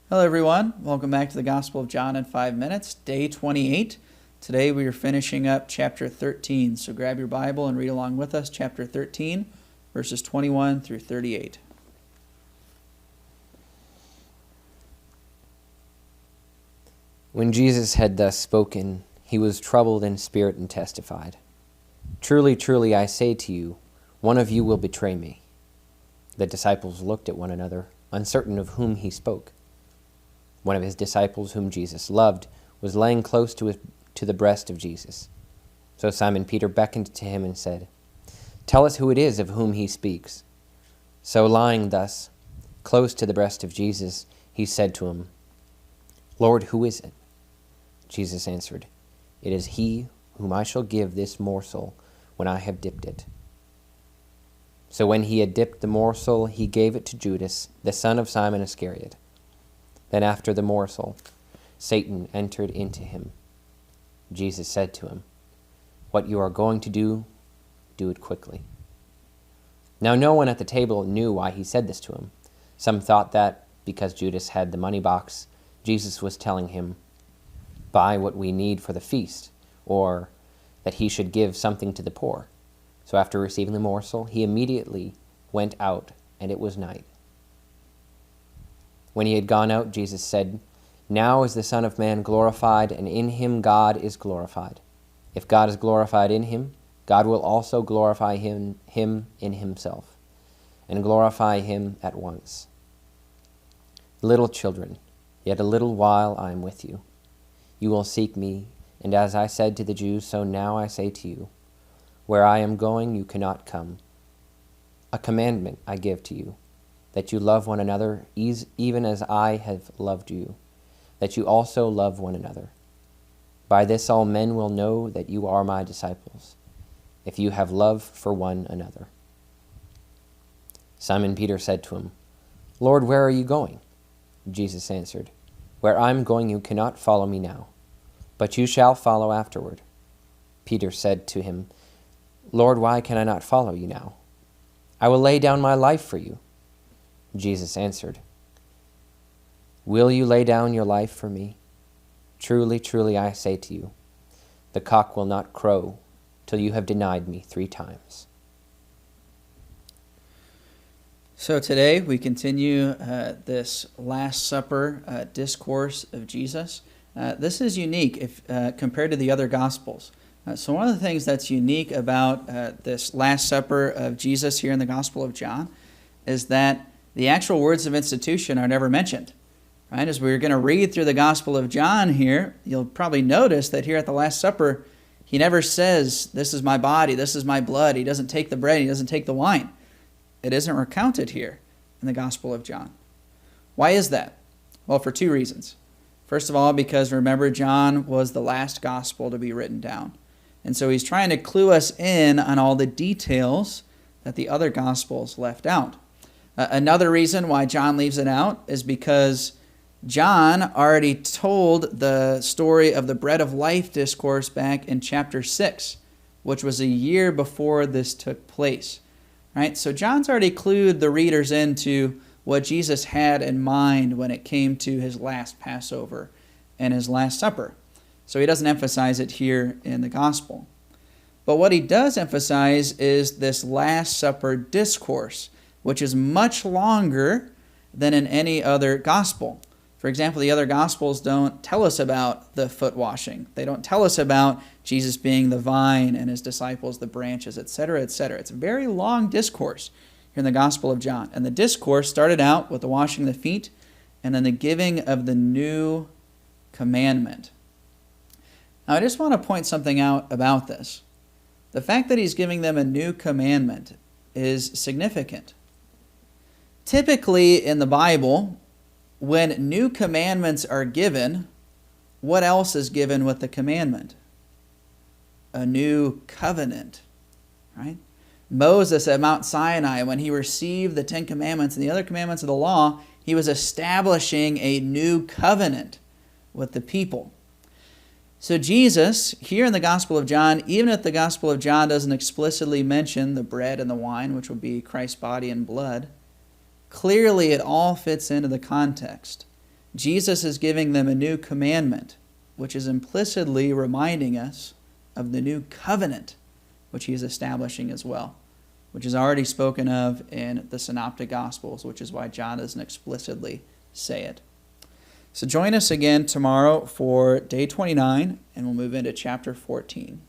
Hello everyone, welcome back to the Gospel of John in 5 minutes, day 28. Today we are finishing up chapter 13, so grab your Bible and read along with us, chapter 13, verses 21 through 38. When Jesus had thus spoken, he was troubled in spirit and testified, "Truly, truly, I say to you, one of you will betray me." The disciples looked at one another, uncertain of whom he spoke. One of his disciples, whom Jesus loved, was laying close to the breast of Jesus. So Simon Peter beckoned to him and said, "Tell us who it is of whom he speaks." So lying thus, close to the breast of Jesus, he said to him, "Lord, who is it?" Jesus answered, "It is he whom I shall give this morsel when I have dipped it." So when he had dipped the morsel, he gave it to Judas, the son of Simon Iscariot. Then after the morsel, Satan entered into him. Jesus said to him, "What you are going to do, do it quickly." Now no one at the table knew why he said this to him. Some thought that, because Judas had the money box, Jesus was telling him, "Buy what we need for the feast," or that he should give something to the poor. So after receiving the morsel, he immediately went out, and it was night. When he had gone out, Jesus said, "Now is the Son of Man glorified, and in him God is glorified. If God is glorified in him, God will also glorify him in himself, and glorify him at once. Little children, yet a little while I am with you. You will seek me, and as I said to the Jews, so now I say to you, where I am going you cannot come. A commandment I give to you, that you love one another even as I have loved you, that you also love one another. By this all men will know that you are my disciples, if you have love for one another." Simon Peter said to him, "Lord, where are you going?" Jesus answered, "Where I am going you cannot follow me now, but you shall follow afterward." Peter said to him, "Lord, why can I not follow you now? I will lay down my life for you." Jesus answered, "Will you lay down your life for me? Truly, truly, I say to you, the cock will not crow till you have denied me 3 times. So today we continue this Last Supper discourse of Jesus. This is unique if compared to the other Gospels. So one of the things that's unique about this Last Supper of Jesus here in the Gospel of John is that the actual words of institution are never mentioned. Right? As we're going to read through the Gospel of John here, you'll probably notice that here at the Last Supper, he never says, "This is my body, this is my blood." He doesn't take the bread, he doesn't take the wine. It isn't recounted here in the Gospel of John. Why is that? Well, for 2 reasons. First of all, because remember, John was the last Gospel to be written down. And so he's trying to clue us in on all the details that the other Gospels left out. Another reason why John leaves it out is because John already told the story of the bread of life discourse back in chapter 6, which was a year before this took place. Right? So John's already clued the readers into what Jesus had in mind when it came to his last Passover and his Last Supper. So he doesn't emphasize it here in the Gospel. But what he does emphasize is this Last Supper discourse, which is much longer than in any other gospel. For example, the other gospels don't tell us about the foot washing. They don't tell us about Jesus being the vine and his disciples the branches, etc., etc. It's a very long discourse here in the Gospel of John. And the discourse started out with the washing of the feet and then the giving of the new commandment. Now, I just want to point something out about this. The fact that he's giving them a new commandment is significant. Typically in the Bible, when new commandments are given, what else is given with the commandment? A new covenant, right? Moses at Mount Sinai, when he received the 10 commandments and the other commandments of the law, he was establishing a new covenant with the people. So Jesus, here in the Gospel of John, even if the Gospel of John doesn't explicitly mention the bread and the wine, which will be Christ's body and blood, clearly it all fits into the context. Jesus is giving them a new commandment, which is implicitly reminding us of the new covenant, which he is establishing as well, which is already spoken of in the Synoptic Gospels, which is why John doesn't explicitly say it. So join us again tomorrow for day 29, and we'll move into chapter 14.